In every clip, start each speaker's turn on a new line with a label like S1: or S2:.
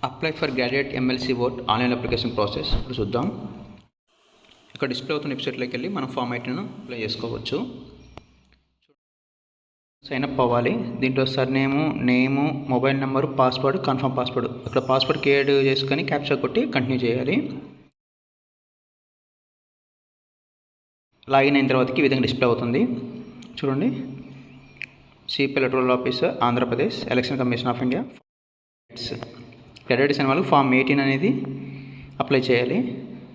S1: Apply for graduate MLC vote online application process ఇప్పుడు చూద్దాం. ఇక్కడ డిస్ప్లే అవుతున్న వెబ్సైట్లోకి వెళ్ళి మనం ఫామ్ ఐటీను అప్లై చేసుకోవచ్చు. సైన్అప్ అవ్వాలి. దీంట్లో name, mobile number, password, confirm password. ఇక్కడ పాస్వర్డ్ క్రియేట్ చేసుకొని క్యాప్చర్ కొట్టి కంటిన్యూ చేయాలి. లాగిన్ అయిన తర్వాతకి ఈ విధంగా డిస్ప్లే అవుతుంది. చూడండి, chief electoral officer Andhra Pradesh, election commission of India. Graduates అయిన వాళ్ళు ఫామ్ 18 అనేది అప్లై చేయాలి,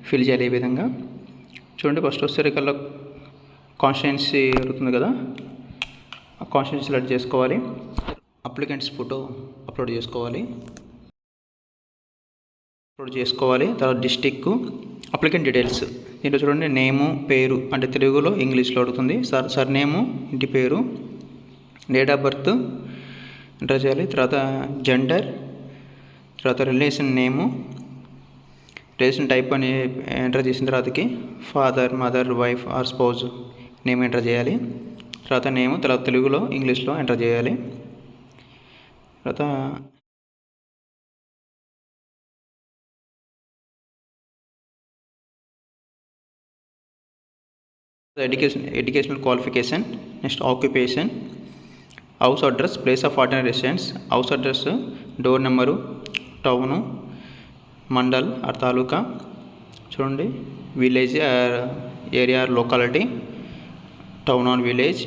S1: ఫిల్ చేయాలి. ఈ విధంగా చూడండి. ఫస్ట్ వస్తే కల్లా కాన్స్టిట్యుయెన్సీ అడుగుతుంది కదా, ఆ కాన్స్టిట్యుయెన్సీ సెలెక్ట్ చేసుకోవాలి. అప్లికెంట్స్ ఫోటో అప్లోడ్ చేసుకోవాలి. తర్వాత డిస్టిక్, అప్లికెంట్ డీటెయిల్స్. దీంట్లో చూడండి, నేము, పేరు అంటే తెలుగులో ఇంగ్లీష్లో అడుగుతుంది. సర్నేము, ఇంటి పేరు, డేట్ ఆఫ్ బర్త్ ఎంటర్ చేయాలి. తర్వాత జెండర్, తర్వాత రిలేషన్ నేము, రిలేషన్ టైప్ అని ఎంటర్ చేసిన తర్వాతకి father, mother, wife or spouse name enter చేయాలి. తర్వాత నేము, తర్వాత తెలుగులో ఇంగ్లీష్లో ఎంటర్ చేయాలి. తర్వాత educational qualification, next occupation, house address, place of ordinary residence, house address, door number, town, mandal or taluka. చూడండి, village area locality, town or village.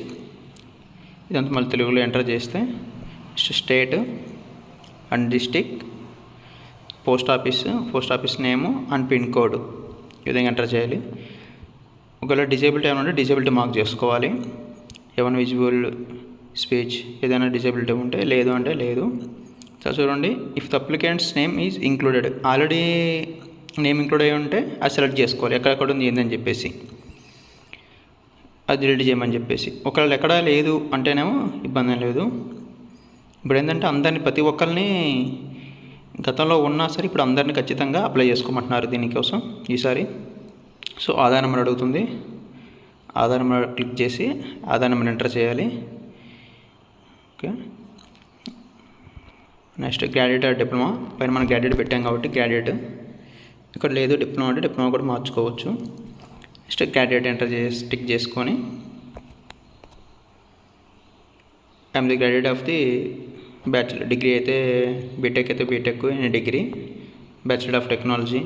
S1: ఇదంతా మళ్ళీ తెలుగులో ఎంటర్ చేస్తే state and district, post office name and pin code ఈ విధంగా enter చేయాలి. ఒకవేళ disability ఏమైనా ఉంటే డిజేబిలిటీ మార్క్ చేసుకోవాలి. ఏమైనా విజిబుల్ స్పీచ్ ఏదైనా డిజేబిలిటీ ఉంటే, లేదు అంటే లేదు. చూడండి, if the applicants name is included, already name include అయ్యి ఉంటే అది సెలెక్ట్ చేసుకోవాలి, ఎక్కడెక్కడ ఉంది ఏందని చెప్పేసి, అది డిలీట్ చేయమని చెప్పేసి. ఒకవేళ ఎక్కడా లేదు అంటేనేమో ఇబ్బంది లేదు. ఇప్పుడు ఏంటంటే అందరినీ, ప్రతి ఒక్కరిని గతంలో ఉన్నా సరే ఇప్పుడు అందరినీ ఖచ్చితంగా అప్లై చేసుకోమంటున్నారు దీనికోసం ఈసారి. సో ఆధార్ నెంబర్ అడుగుతుంది. ఆధార్ నెంబర్ క్లిక్ చేసి ఆధార్ నెంబర్ ఎంటర్ చేయాలి. Okay, next graduate or diploma. పైన మనం గ్రాడ్యుయేట్ పెట్టాం కాబట్టి గ్రాడ్యుయేట్, ఇక్కడ లేదు డిప్లొమా అంటే డిప్లొమా కూడా మార్చుకోవచ్చు. నెక్స్ట్ గ్రాడ్యుయేట్ ఎంటర్ చేసి టిక్ చేసుకొని I am the graduate of the bachelor, degree అయితే బీటెక్ అయితే BTech, degree, bachelor of technology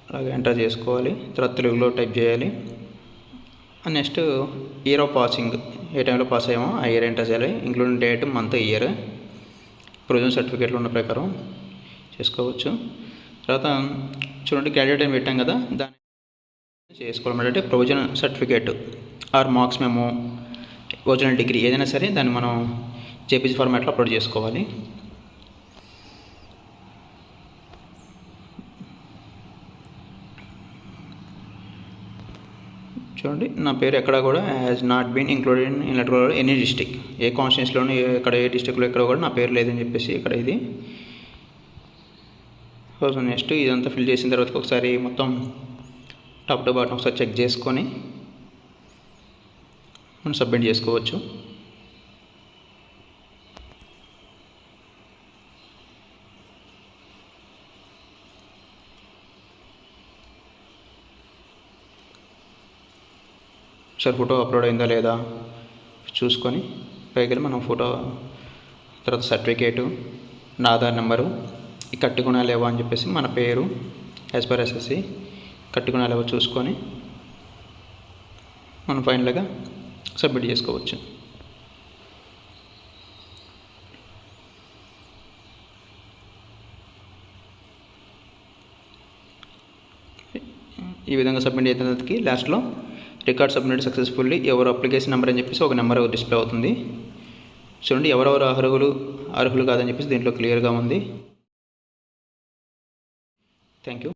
S1: అలాగే ఎంటర్ చేసుకోవాలి. తర్వాత తెలుగులో టైప్ చేయాలి. నెక్స్ట్ ఇయర్ ఆఫ్ పాసింగ్, ఏ టైంలో పాస్ అయ్యామో ఆ ఇయర్ ఎంటర్ చేయాలి, including date, month, year. Provision సర్టిఫికేట్లో ఉన్న ప్రకారం చేసుకోవచ్చు. తర్వాత చూడండి, గ్రాడ్యుయేట్ అని పెట్టాం కదా, దాన్ని చేసుకోవాలంటే provision certificate or marks memo, original degree ఏదైనా సరే దాన్ని మనం జేపీజీ ఫార్మాట్లో అప్లోడ్ చేసుకోవాలి. చూడండి, నా పేరు ఎక్కడ కూడా has not been included in electoral any district, ఏ కాన్స్టిట్యున్సీలోనూ ఎక్కడ ఏ డిస్టిక్లో ఎక్కడ కూడా నా పేరు లేదని చెప్పేసి ఇక్కడ ఇది. సో నెక్స్ట్ ఇదంతా ఫిల్ చేసిన తర్వాత ఒకసారి మొత్తం టాప్ టు బాటం ఒకసారి చెక్ చేసుకొని మనం సబ్మిట్ చేసుకోవచ్చు. ఒకసారి ఫోటో అప్లోడ్ అయిందా లేదా చూసుకొని పైకి మనం ఫోటో, తర్వాత సర్టిఫికేటు, నా ఆధార్ నెంబరు, ఈ కట్టుకున్నా లేవా అని చెప్పేసి మన పేరు యాజ్ పర్ ఎస్ఎస్సి కట్టుకున్నా లేవో చూసుకొని మనం ఫైనల్గా సబ్మిట్ చేసుకోవచ్చు. ఈ విధంగా సబ్మిట్ అయిన తర్వాతకి లాస్ట్లో రికార్డ్ సబ్మిట్ సక్సెస్ఫుల్లీ, ఎవరు అప్లికేషన్ నెంబర్ అని చెప్పేసి ఒక నెంబర్ డిస్ప్లే అవుతుంది. చూడండి, ఎవరెవరు అర్హులు కాదని చెప్పేసి దీంట్లో క్లియర్గా ఉంది. Thank you.